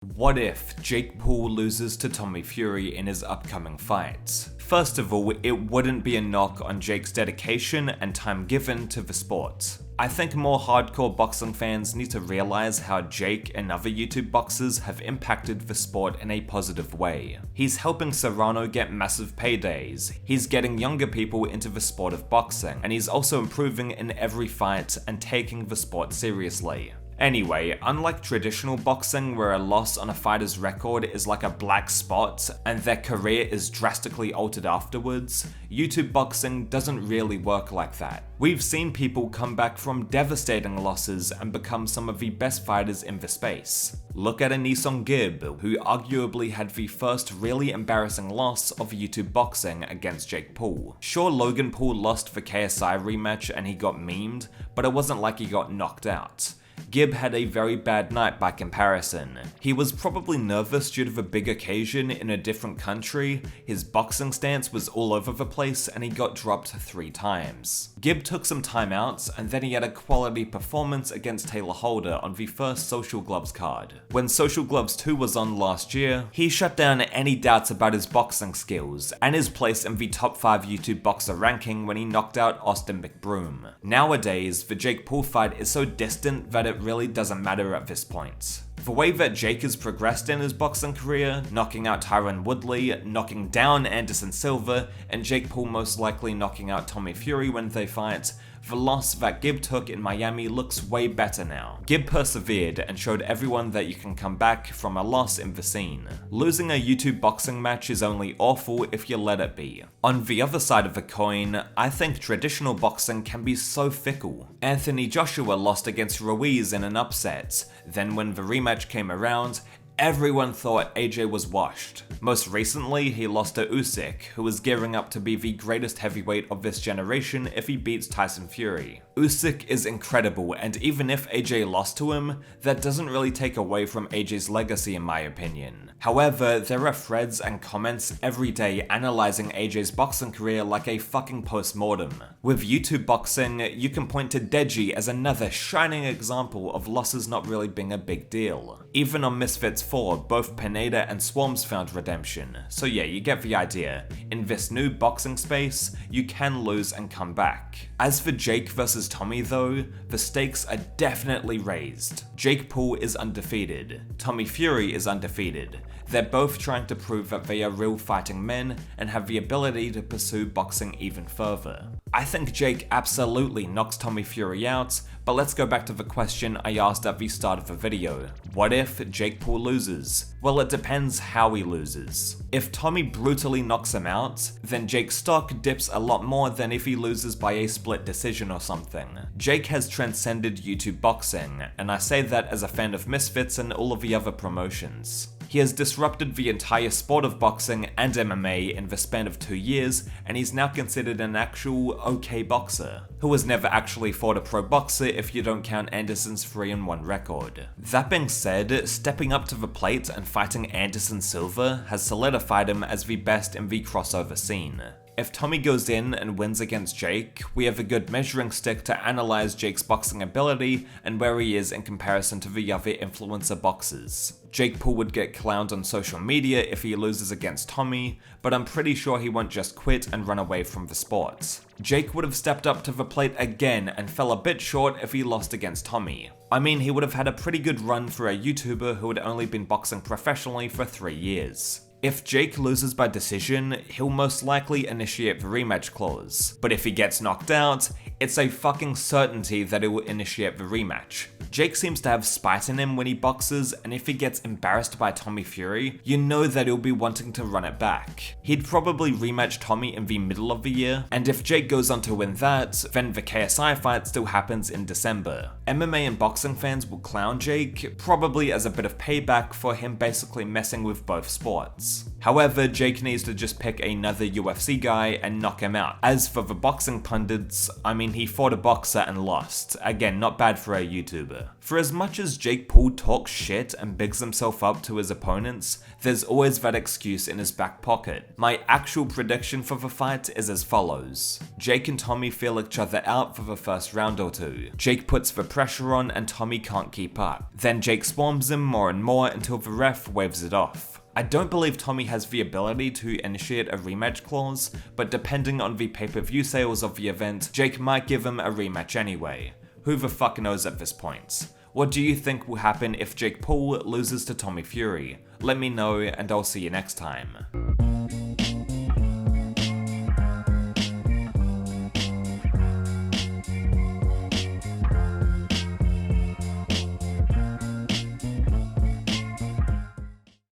What if Jake Paul loses to Tommy Fury in his upcoming fight? First of all, it wouldn't be a knock on Jake's dedication and time given to the sport. I think more hardcore boxing fans need to realize how Jake and other YouTube boxers have impacted the sport in a positive way. He's helping Serrano get massive paydays, he's getting younger people into the sport of boxing, and he's also improving in every fight and taking the sport seriously. Anyway, unlike traditional boxing where a loss on a fighter's record is like a black spot and their career is drastically altered afterwards, YouTube boxing doesn't really work like that. We've seen people come back from devastating losses and become some of the best fighters in the space. Look at Anisong Gibb, who arguably had the first really embarrassing loss of YouTube boxing against Jake Paul. Sure, Logan Paul lost the KSI rematch and he got memed, but it wasn't like he got knocked out. Gibb had a very bad night by comparison. He was probably nervous due to the big occasion in a different country, his boxing stance was all over the place, and he got dropped 3 times. Gibb took some time out, and then he had a quality performance against Taylor Holder on the first Social Gloves card. When Social Gloves 2 was on last year, he shut down any doubts about his boxing skills, and his place in the top 5 YouTube boxer ranking when he knocked out Austin McBroom. Nowadays, the Jake Paul fight is so distant that it really doesn't matter at this point. The way that Jake has progressed in his boxing career, knocking out Tyron Woodley, knocking down Anderson Silva, and Jake Paul most likely knocking out Tommy Fury when they fight, the loss that Gibb took in Miami looks way better now. Gibb persevered and showed everyone that you can come back from a loss in the scene. Losing a YouTube boxing match is only awful if you let it be. On the other side of the coin, I think traditional boxing can be so fickle. Anthony Joshua lost against Ruiz in an upset, then when the rematch came around, everyone thought AJ was washed. Most recently, he lost to Usyk, who is gearing up to be the greatest heavyweight of this generation if he beats Tyson Fury. Usyk is incredible, and even if AJ lost to him, that doesn't really take away from AJ's legacy in my opinion. However, there are threads and comments every day analyzing AJ's boxing career like a fucking post-mortem. With YouTube boxing, you can point to Deji as another shining example of losses not really being a big deal. Even on Misfits 4, both Pineda and Swarms found redemption, so yeah, you get the idea. In this new boxing space, you can lose and come back. As for Jake versus Tommy though, the stakes are definitely raised. Jake Paul is undefeated, Tommy Fury is undefeated. They're both trying to prove that they are real fighting men and have the ability to pursue boxing even further. I think Jake absolutely knocks Tommy Fury out, but let's go back to the question I asked at the start of the video. What if Jake Paul loses? Well, it depends how he loses. If Tommy brutally knocks him out, then Jake's stock dips a lot more than if he loses by a split decision or something. Jake has transcended YouTube boxing, and I say that as a fan of Misfits and all of the other promotions. He has disrupted the entire sport of boxing and MMA in the span of 2 years, and he's now considered an actual okay boxer, who has never actually fought a pro boxer if you don't count Anderson's 3-1 record. That being said, stepping up to the plate and fighting Anderson Silva has solidified him as the best in the crossover scene. If Tommy goes in and wins against Jake, we have a good measuring stick to analyze Jake's boxing ability and where he is in comparison to the other influencer boxers. Jake Paul would get clowned on social media if he loses against Tommy, but I'm pretty sure he won't just quit and run away from the sport. Jake would have stepped up to the plate again and fell a bit short if he lost against Tommy. I mean, he would have had a pretty good run for a YouTuber who had only been boxing professionally for 3 years. If Jake loses by decision, he'll most likely initiate the rematch clause, but if he gets knocked out, it's a fucking certainty that he will initiate the rematch. Jake seems to have spite in him when he boxes, and if he gets embarrassed by Tommy Fury, you know that he'll be wanting to run it back. He'd probably rematch Tommy in the middle of the year, and if Jake goes on to win that, then the KSI fight still happens in December. MMA and boxing fans will clown Jake, probably as a bit of payback for him basically messing with both sports. rounds. However, Jake needs to just pick another UFC guy and knock him out. As for the boxing pundits, I mean, he fought a boxer and lost. Again, not bad for a YouTuber. For as much as Jake Paul talks shit and bigs himself up to his opponents, there's always that excuse in his back pocket. My actual prediction for the fight is as follows. Jake and Tommy feel each other out for the first round or two. Jake puts the pressure on and Tommy can't keep up. Then Jake swarms him more and more until the ref waves it off. I don't believe Tommy has the ability to initiate a rematch clause, but depending on the pay-per-view sales of the event, Jake might give him a rematch anyway. Who the fuck knows at this point? What do you think will happen if Jake Paul loses to Tommy Fury? Let me know and I'll see you next time.